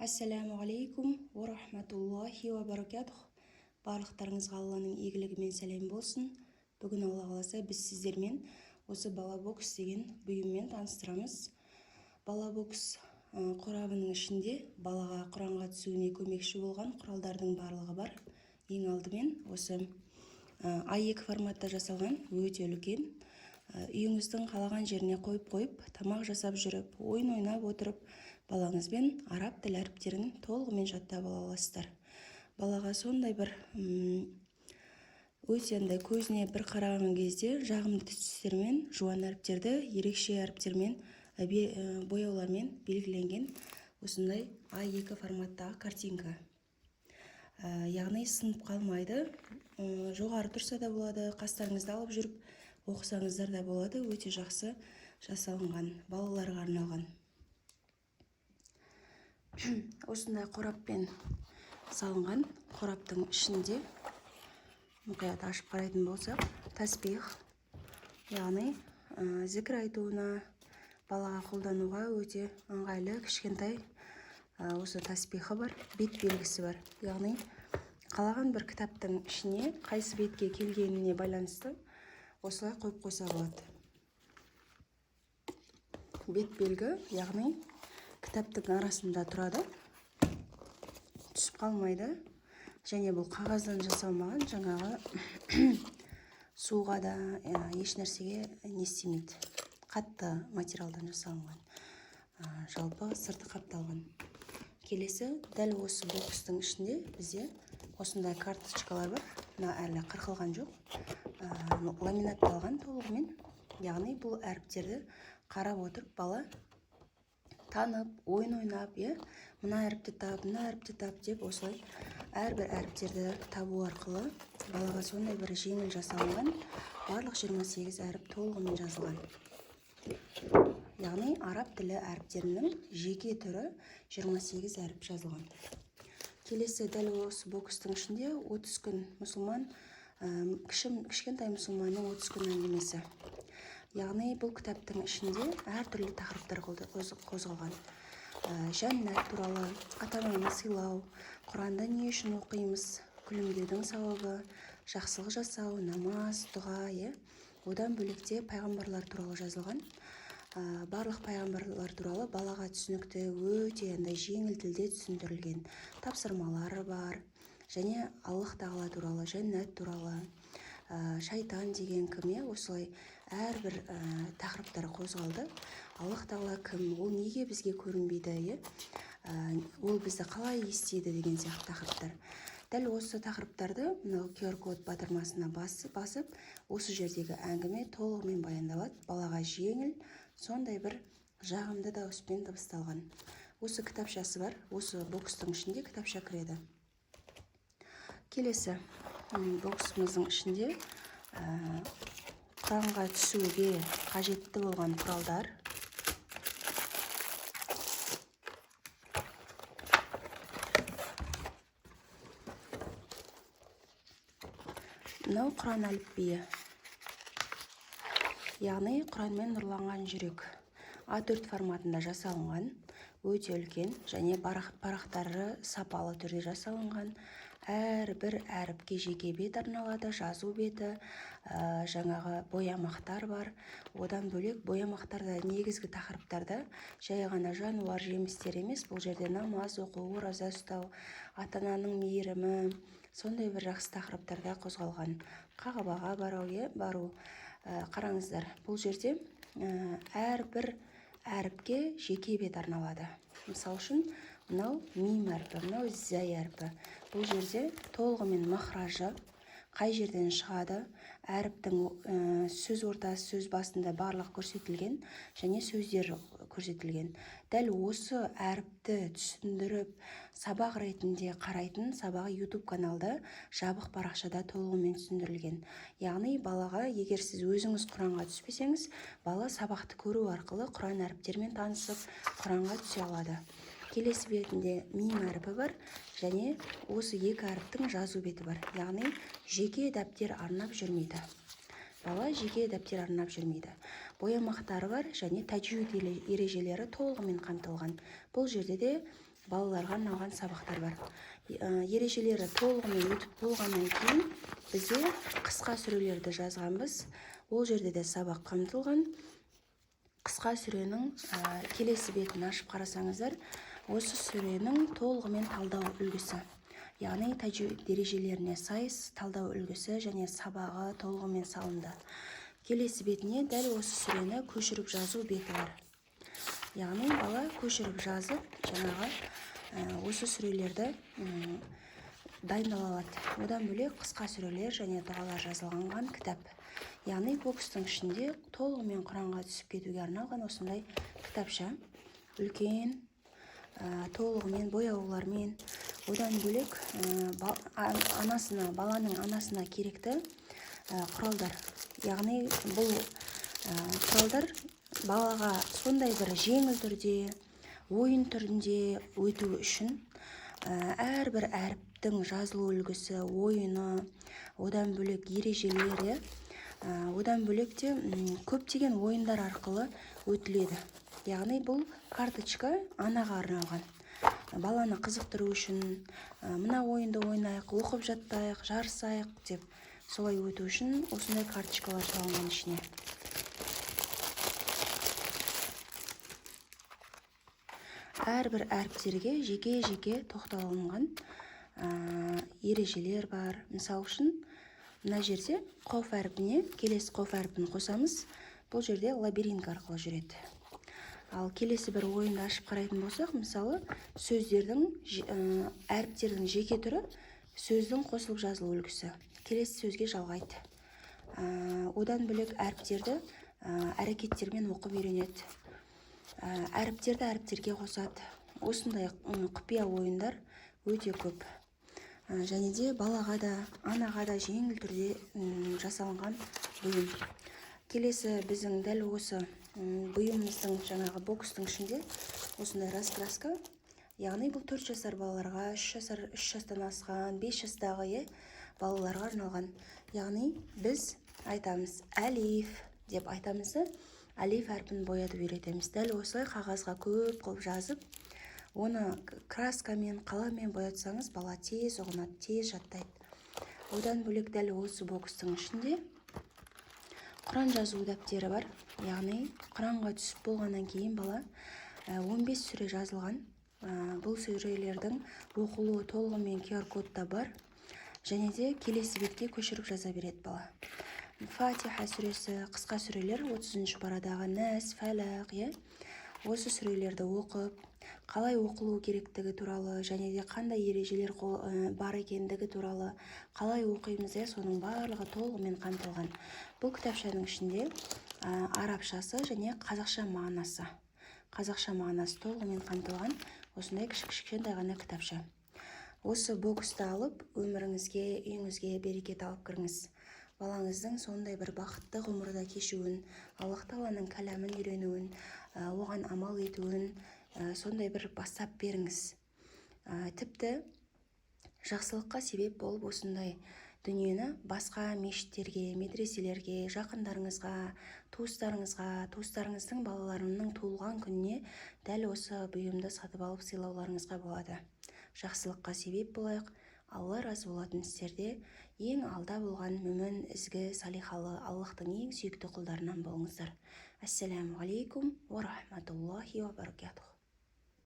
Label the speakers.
Speaker 1: Ассаламу алейкум ва рахматуллахи ва баракатух. Барлықтарыңызға Алланың игілігімен сәлем болсын. Бүгін Алла қаласа біз сіздермен осы балабокс деген бұйыммен таныстырамыз. Балабокс қорабының ішінде балаға құранға түсуіне көмекші болған құралдардың барлығы бар. Ең алдымен осы A2 форматта жасалған өте үлкен. Үйіңіздің қалаған жеріне қойып, тамақ жасап жүріп, ойын ойнап отырып, балаңызбен араб тіл әріптерін толығымен жаттап ала аласыздар. Балаға сондай бір өте көзіне бір қараған кезде жағымды түстермен, жуан әріптерді ерекше әріптермен, бояулармен белгіленген осындай A2 форматтағы картинка. Яғни сынып қалмайды, жоғары тұрса да болады, қастарыңызды алып жүріп оқысаңыздар да болады. Өте жақсы жасалынған, балаларға арналған. Осындай қораппен салынған. Қораптың ішінде мұқият ашып қарайтын болсақ, тасбих, яғни зікір айтуына, балаға қолдануға өте ыңғайлы кішкентай осы тасбихы бар, бет белгісі бар. Яғни қалаған бір кітаптың ішіне қайсы бетке келгеніне байланысты осылай қойып қойса болады. Бет белгі, яғни кітаптың арасында тұрады, түсіп қалмайды. Және бұл қағаздан жасалмаған, жаңағы суға да еш нәрсеге не істемейді. Қатты материалдан жасалынған. Жалпы сырты қапталған. Келесі, дәл осы бокстың ішінде бізде осындай карточкалар бар. Әлі қырқылған жоқ. Ламинатталған толығымен. Яғни бұл әріптерді қарап отырып, бала танып, ойын ойнап, мына әріпті тап деп осылай әрбір әріптерді табу арқылы балаға сондай бір жеңіл жасалынған барлық 28 әріп толығымен жазылған. Яғни араб тілі әріптерінің жеке түрі 28 әріп жазылған. Келесі, дәл осы бокстың ішінде 30 күн мұсылман, кішкентай мұсылманның 30 күн әңгімесі. Яғни бұл кітаптың ішінде әртүрлі тақырыптар қозғалған. Жәннат туралы, ата-ананы сыйлау, Құранда не үшін оқимыз, күлімдеудің сауабы, жақсылық жасау, намаз, дұға, одан бөлекте пайғамбарлар туралы жазылған. Барлық пайғамбарлар туралы балаға түсінікті, өте жеңіл тілде түсіндірілген тапсырмалары бар. Және Аллах тағала туралы, жәннат туралы, шайтан деген кім, осылай әрбір тақырыптар қозғалды. Аллах тағала кім, ол неге бізге көрінбейді, ол бізді қалай естиді деген сияқты тақырыптар. Дәл осы тақырыптарды QR-код батырмасына басып, осы жердегі әңгіме толығымен баяндалады. Балаға жеңіл, сондай бір жағымды дауыспен дыбысталған. Осы кітапшасы бар, осы бокстың ішінде кітапша кіреді. Келесі, боксымыздың ішінде құранға түсуге қажетті болған құралдар. Мынау Құран әліпбиі. Яғни Құранмен нұрланған жүрек. A4 форматында жасалынған, өте үлкен және парақтары сапалы түрде жасалынған. Әрбір әріпке жеке бет арналады, жазу беті, жаңағы боямақтар бар. Одан бөлек боямақтарда негізгі тақырыптарда жай ғана жануар, жемістер емес, бұл жерде намаз оқу, ораза ұстау, ата-ананың мейірімі, сондай бір жақсы тақырыптарда қозғалған. Қағабаға бару. Қараңыздар, бұл жерде әрбір әріпке жеке бет арналады. Мысал үшін, мынау мим әрпі, мынау зәй әрпі. Бұл жерде толығымен махражы, қай жерден шығады, әріптің сөз ортасы, сөз басында барлық көрсетілген және сөздер көрсетілген. Дәл осы әріпті түсіндіріп, сабақ ретінде қарайтын сабағы YouTube каналда жабық парақшада толығымен түсіндірілген. Яғни балаға, егер сіз өзіңіз Құранға түспесеңіз, бала сабақты көру арқылы Құран әріптермен танысып, Құранға түсе алады. Келесі бетінде мим әріпі бар және осы екі әріптің жазу беті бар. Яғни жеке дәптер арнап жүрмейді. Бала жеке дәптер арнап жүрмейді. Боямақтары бар және тәжвид ережелері толығымен қамтылған. Бұл жерде де балаларға арналған сабақтар бар. Ережелері толығымен өтіп болғаннан кейін бізде қысқа сүрелерді жазғанбыз. Ол жерде де сабақ қамтылған. Қысқа сүренің келесі бетін ашып қарасаңыздар, осы сүренің толығымен талдау үлгісі, яғни тәжвид ережелеріне сай талдау үлгісі және сабағы толығымен салынды. Келесі бетіне дәл осы сүрені көшіріп жазу беті бар. Яғни бала көшіріп жазып, жаңағы осы сүрелерді дайындала алады. Одан бөлек қысқа сүрелер және дұғалар жазылған кітап. Яғни бокстың ішінде толығымен Құранға түсіп кетуге арналған осындай кітапша. Үлкен, толығымен бояулармен, одан бөлек баланың анасына керекті құралдар. Яғни бұл құралдар балаға сондай бір жеңіл түрде, ойын түрінде өту үшін әрбір әріптің жазылу үлгісі, ойыны, одан бөлек ережелері, одан бөлек те көптеген ойындар арқылы өтіледі. Яғни бұл карточка анаға арналған. Баланы қызықтыру үшін, мына ойынды ойнайық, оқып жаттайық, жарысайық деп солай өту үшін осындай карточкалар салынған ішіне. Әрбір әріптерге жеке-жеке тоқталынған ережелер бар. Мысал үшін, мына жерде қоф әрпіне келесі қоф әрпін қосамыз, бұл жерде лабиринт арқылы жүреді. Ал келесі бір ойынды ашып қарайтын болсақ, мысалы, сөздердің, әріптердің жеке түрі сөздің қосылып жазылу үлгісі. Келесі сөзге жалғайды. Одан бөлек әріптерді әрекеттермен оқып үйренеді. Әріптерді әріптерге қосады. Осындай құпия ойындар өте көп. Және де балаға да, анаға да жеңіл түрде жасалынған бұйым. Келесі біздің дәл осы бұйымымыздың жаңағы бокстың ішінде осындай раскраска. Яғни бұл 4 жасар балаларға, 3 жастан асқан, 5 жастағы балаларға арналған. Яғни біз айтамыз әлиф деп айтамыз, әлиф әрпін боятып үйретеміз. Дәл осылай қағазға көп қылып жазып, оны краскамен, қаламмен боятсаңыз, бала тез ұғынады, тез жаттайды. Одан бөлек дәл осы бокстың ішінде Құран жазу дәптері бар. Яғни Құранға түсіп болғаннан кейін бала 15 сүре жазылған. Бұл сүрелердің оқылуы толығымен QR-кодта бар. Және де келесі бетке көшіріп жаза береді бала. Фатиха сүресі, қысқа сүрелер 30-ші парадағы Нәс, Фәләқ, осы сүрелерді оқып, қалай оқылу керектігі туралы, және де қандай ережелер бар екендігі туралы, қалай оқимыз, соның барлығы толығымен қамтылған. Бұл кітапшаның ішінде арабшасы және қазақша мағынасы толығымен қамтылған осындай кішкентай ғана кітапша. Осы боксты алып, өміріңізге, үйіңізге берекет алып кіріңіз. Балаңыздың сондай бір бақытты ғұмырда кешуін, Аллах Тағаланың кәламын үйренуін, оған амал етуін, сондай бір бастап беріңіз. Тіпті жақсылыққа себеп болып осындай дүниені басқа мешіттерге, медреселерге, жақындарыңызға, туыстарыңыздың балаларының туылған күніне дәл осы бұйымды сатып алып сыйлауларыңызға болады. Жақсылыққа себеп болайық. Алла разы болатын істерде ең алда болған мүмін, ізгі, салихалы, Аллахтың ең сүйікті құлдарынан болыңыздар. Ассаламу алейкум ва рахматуллахи ва баракатух.